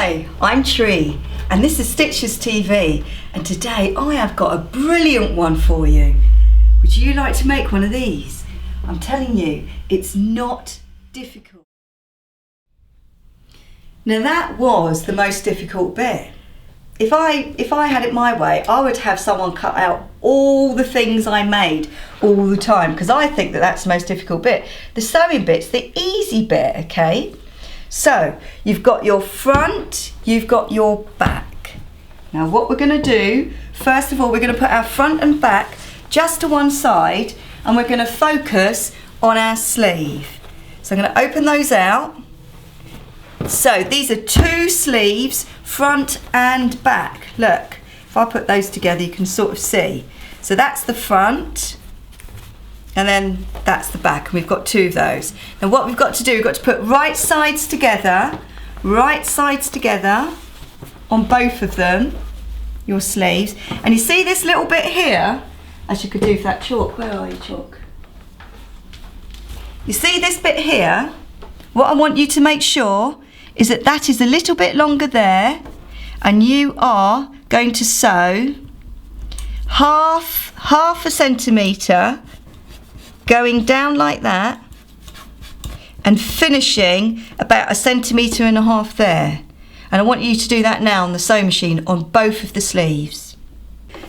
Hi, I'm Tree and this is Stitchless TV, and today I have got a brilliant one for you. Would you like to make one of these? I'm telling you, it's not difficult. Now that was the most difficult bit. If I had it my way, I would have someone cut out all the things I made all the time, because I think that that's the most difficult bit. The sewing bit's the easy bit, okay? So you've got your front, you've got your back. Now what we're going to do, first of all, we're going to put our front and back just to one side, and we're going to focus on our sleeve. So I'm going to open those out. So these are two sleeves, front and back. Look, if I put those together you can sort of see. So that's the front and then that's the back, and we've got two of those. Now what we've got to do, we've got to put right sides together on both of them, your sleeves. And you see this little bit here, as you could do with that chalk. Where are you, chalk? You see this bit here? What I want you to make sure is that that is a little bit longer there, and you are going to sew half a centimetre going down like that and finishing about 1.5 centimetres there. And I want you to do that now on the sewing machine on both of the sleeves.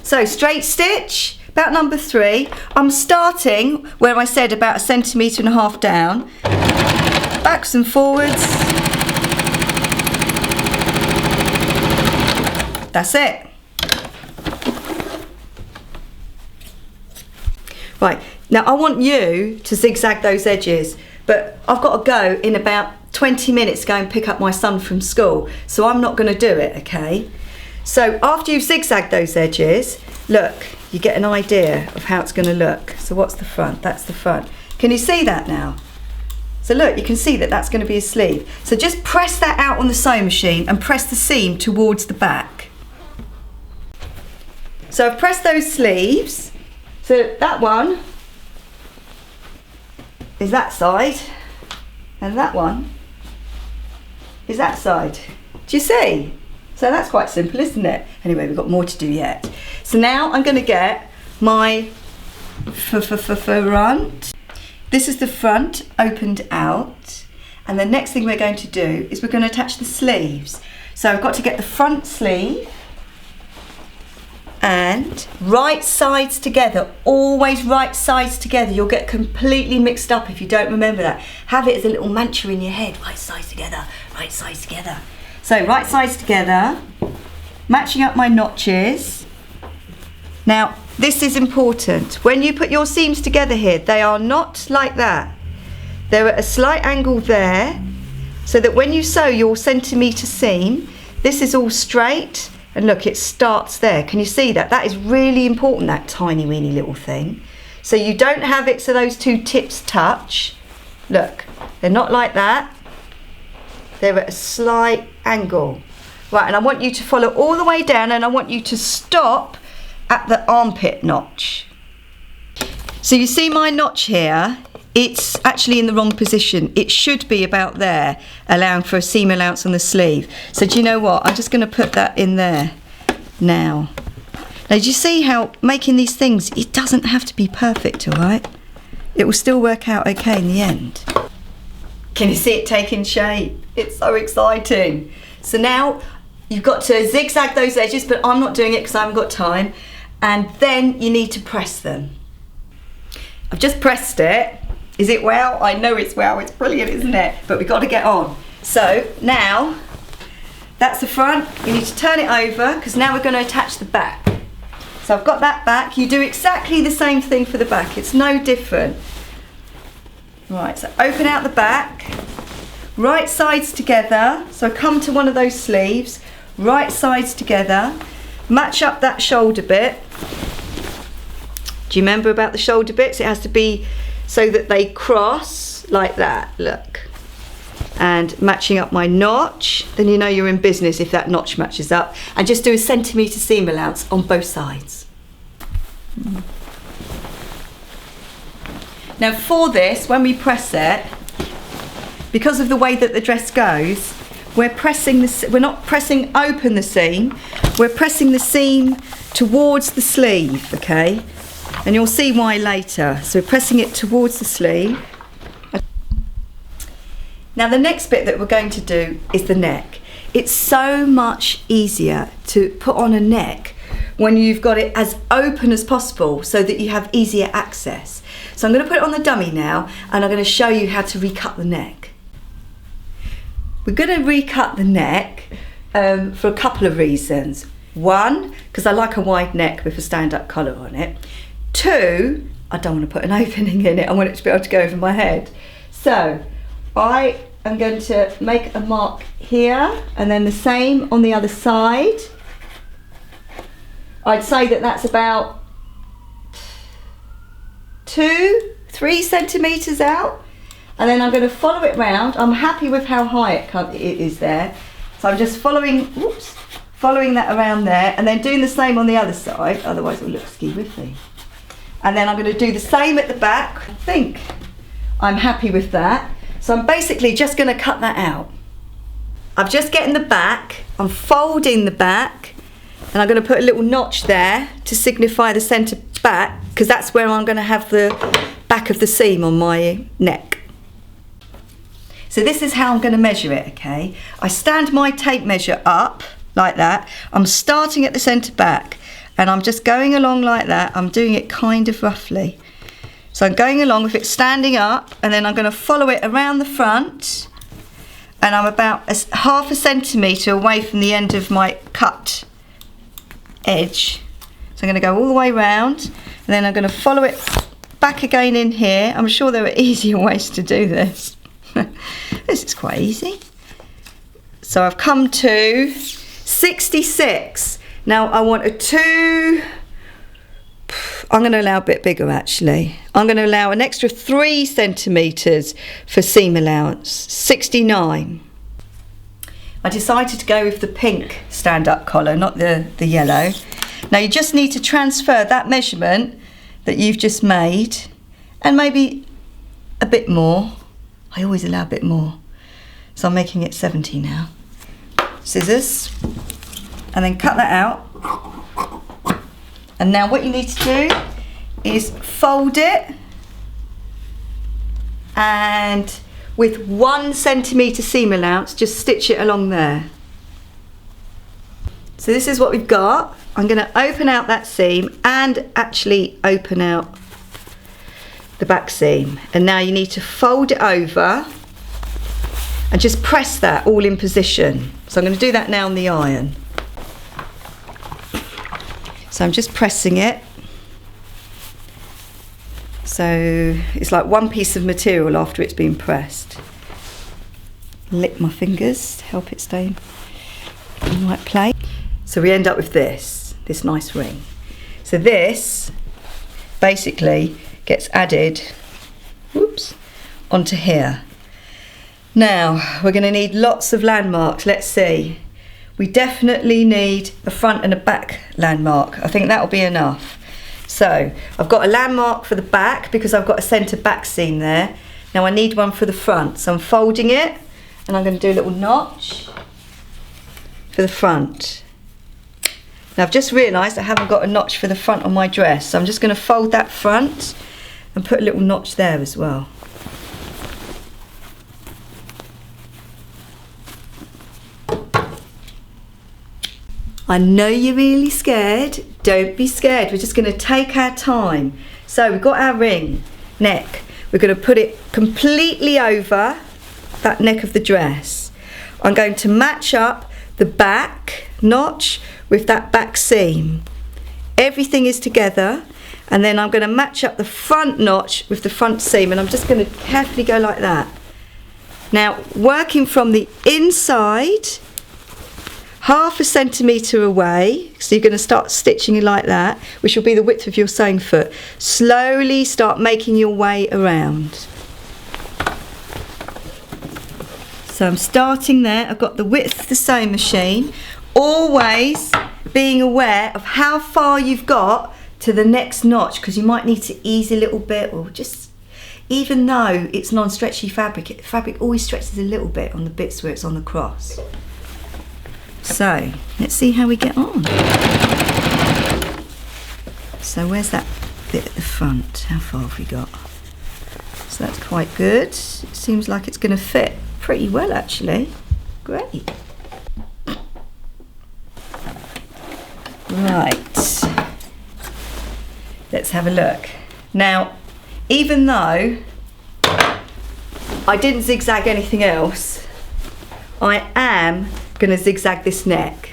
So straight stitch, about number 3. I'm starting where I said about 1.5 centimetres down, backs and forwards. That's it. Right, now I want you to zigzag those edges, but I've got to go in about 20 minutes to go and pick up my son from school, so I'm not going to do it, okay? So after you've zigzagged those edges, look, you get an idea of how it's going to look. So what's the front? That's the front. Can you see that now? So look, you can see that that's going to be a sleeve. So just press that out on the sewing machine and press the seam towards the back. So I've pressed those sleeves. So that one is that side, and that one is that side. Do you see? So that's quite simple, isn't it? Anyway, we've got more to do yet. So now I'm going to get my front. This is the front opened out, and the next thing we're going to do is we're going to attach the sleeves. So I've got to get the front sleeve and right sides together, always right sides together. You'll get completely mixed up if you don't remember that. Have it as a little mantra in your head, right sides together, right sides together. So right sides together, matching up my notches. Now this is important. When you put your seams together here, they are not like that. They're at a slight angle there, so that when you sew your centimetre seam, this is all straight. And look, it starts there. Can you see that? That is really important, that tiny weeny little thing. So you don't have it so those two tips touch. Look, they're not like that. They're at a slight angle. Right, and I want you to follow all the way down, and I want you to stop at the armpit notch. So you see my notch here? It's actually in the wrong position. It should be about there, allowing for a seam allowance on the sleeve. So do you know what? I'm just going to put that in there now. Now do you see how making these things, it doesn't have to be perfect, all right? It will still work out okay in the end. Can you see it taking shape? It's so exciting. So now you've got to zigzag those edges, but I'm not doing it because I haven't got time. And then you need to press them. I've just pressed it. Is it well? I know it's well, it's brilliant, isn't it? But we've got to get on. So now, that's the front. You need to turn it over, because now we're going to attach the back. So I've got that back. You do exactly the same thing for the back. It's no different. Right, so open out the back. Right sides together. So come to one of those sleeves. Right sides together. Match up that shoulder bit. Do you remember about the shoulder bits? It has to be so that they cross like that, look. And matching up my notch, then you know you're in business if that notch matches up. And just do a centimetre seam allowance on both sides. Now for this, when we press it, because of the way that the dress goes, we're not pressing open the seam, we're pressing the seam towards the sleeve, okay? And you'll see why later. So we're pressing it towards the sleeve. Now the next bit that we're going to do is the neck. It's so much easier to put on a neck when you've got it as open as possible so that you have easier access. So I'm going to put it on the dummy now, and I'm going to show you how to recut the neck. We're going to recut the neck for a couple of reasons. One, because I like a wide neck with a stand-up collar on it. Two, I don't want to put an opening in it. I want it to be able to go over my head. So I am going to make a mark here, and then the same on the other side. I'd say that that's about 2-3 centimetres out, and then I'm going to follow it round. I'm happy with how high it is there, so I'm just following that around there, and then doing the same on the other side, otherwise it will look ski-whiffy. And then I'm going to do the same at the back. I think I'm happy with that, so I'm basically just going to cut that out. I'm just getting the back, I'm folding the back, and I'm going to put a little notch there to signify the centre back, because that's where I'm going to have the back of the seam on my neck. So this is how I'm going to measure it, okay? I stand my tape measure up like that. I'm starting at the centre back, and I'm just going along like that. I'm doing it kind of roughly. So I'm going along with it standing up, and then I'm going to follow it around the front, and I'm about half a centimetre away from the end of my cut edge. So I'm going to go all the way round, and then I'm going to follow it back again in here. I'm sure there are easier ways to do this. This is quite easy. So I've come to 66. Now I want I'm going to allow a bit bigger actually. I'm going to allow an extra 3 centimetres for seam allowance, 69. I decided to go with the pink stand-up collar, not the yellow. Now you just need to transfer that measurement that you've just made, and maybe a bit more. I always allow a bit more. So I'm making it 70 now. Scissors, and then cut that out. And now what you need to do is fold it, and with 1 centimetre seam allowance, just stitch it along there. So this is what we've got. I'm going to open out that seam and actually open out the back seam. And now you need to fold it over and just press that all in position. So I'm going to do that now on the iron. So I'm just pressing it. So it's like one piece of material after it's been pressed. Lick my fingers to help it stay in the right place. So we end up with this nice ring. So this basically gets added, onto here. Now we're going to need lots of landmarks. Let's see. We definitely need a front and a back landmark. I think that'll be enough. So I've got a landmark for the back because I've got a centre back seam there. Now I need one for the front. So I'm folding it, and I'm going to do a little notch for the front. Now I've just realised I haven't got a notch for the front on my dress. So I'm just going to fold that front and put a little notch there as well. I know you're really scared. Don't be scared. We're just going to take our time. So we've got our ring neck. We're going to put it completely over that neck of the dress. I'm going to match up the back notch with that back seam. Everything is together, and then I'm going to match up the front notch with the front seam, and I'm just going to carefully go like that. Now working from the inside, half a centimetre away, so you're going to start stitching it like that, which will be the width of your sewing foot. Slowly start making your way around. So I'm starting there. I've got the width of the sewing machine, always being aware of how far you've got to the next notch, because you might need to ease a little bit, or just even though it's non-stretchy fabric, fabric always stretches a little bit on the bits where it's on the cross. So let's see how we get on. So where's that bit at the front? How far have we got? So that's quite good. It seems like it's going to fit pretty well actually. Great. Right. Let's have a look. Now, even though I didn't zigzag anything else, I am going to zigzag this neck.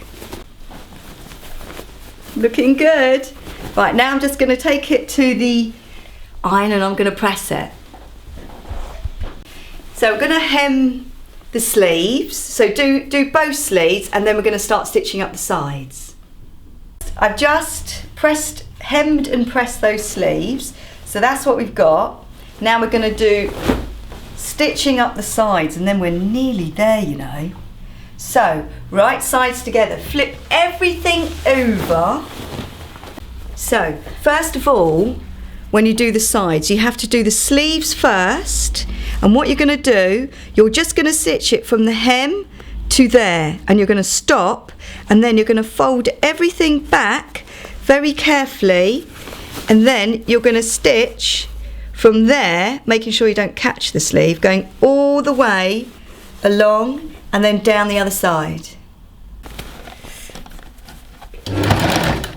Looking good. Right, now I'm just going to take it to the iron and I'm going to press it. So we're going to hem the sleeves. So do both sleeves and then we're going to start stitching up the sides. I've just hemmed and pressed those sleeves. So that's what we've got. Now we're going to do stitching up the sides and then we're nearly there, you know. So right sides together, flip everything over. So first of all, when you do the sides, you have to do the sleeves first. And what you're going to do, you're just going to stitch it from the hem to there and you're going to stop and then you're going to fold everything back very carefully and then you're going to stitch from there, making sure you don't catch the sleeve, going all the way along and then down the other side.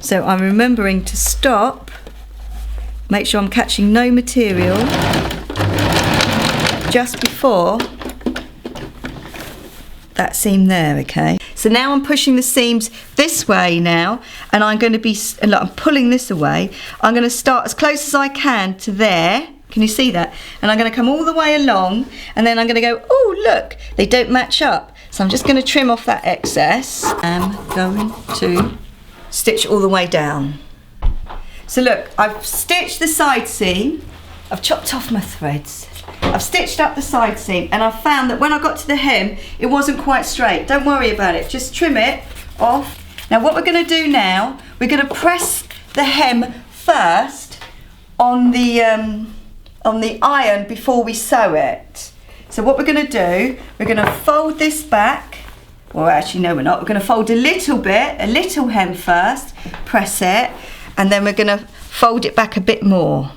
So I'm remembering to stop, make sure I'm catching no material just before that seam there, okay? So now I'm pushing the seams this way now, and I'm going to be, I'm pulling this away. I'm going to start as close as I can to there. Can you see that? And I'm going to come all the way along, and then I'm going to go, oh look, they don't match up. So I'm just going to trim off that excess. I'm going to stitch all the way down. So look, I've stitched the side seam, I've chopped off my threads. I've stitched up the side seam and I've found that when I got to the hem it wasn't quite straight. Don't worry about it, just trim it off. Now what we're going to do now, we're going to press the hem first on the iron before we sew it. So what we're going to do, we're going to fold this back, or actually no we're not, we're going to fold a little hem first, press it, and then we're going to fold it back a bit more.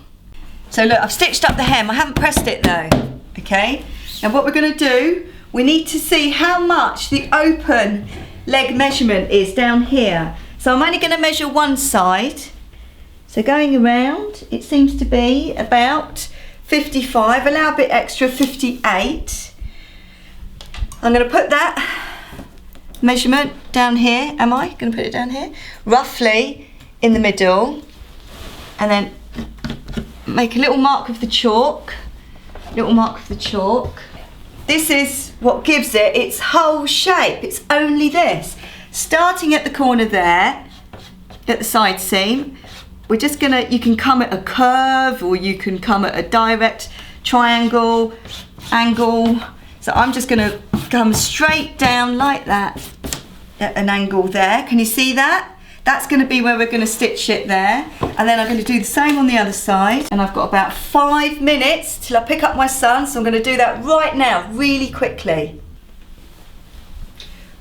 So look, I've stitched up the hem, I haven't pressed it though, okay? Now what we're going to do, we need to see how much the open leg measurement is down here. So I'm only going to measure one side. So going around, it seems to be about 55, allow a bit extra, 58. I'm going to put that measurement down here, am I going to put it down here? Roughly in the middle, and then make a little mark with the chalk, This is what gives it its whole shape. It's only this. Starting at the corner there, at the side seam, we're just gonna, you can come at a curve or you can come at a direct triangle, angle. So I'm just gonna come straight down like that at an angle there. Can you see that? That's going to be where we're going to stitch it there, and then I'm going to do the same on the other side, and I've got about 5 minutes till I pick up my son, so I'm going to do that right now really quickly.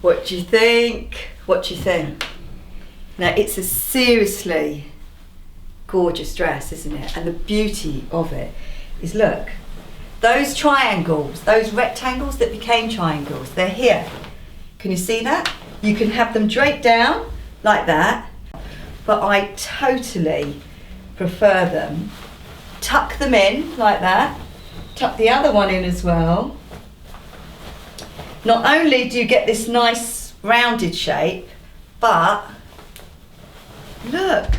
What do you think? What do you think? Now it's a seriously gorgeous dress, isn't it? And the beauty of it is, look, those triangles, those rectangles that became triangles, they're here. Can you see that? You can have them draped down like that, but I totally prefer them. Tuck them in like that, tuck the other one in as well. Not only do you get this nice rounded shape, but look,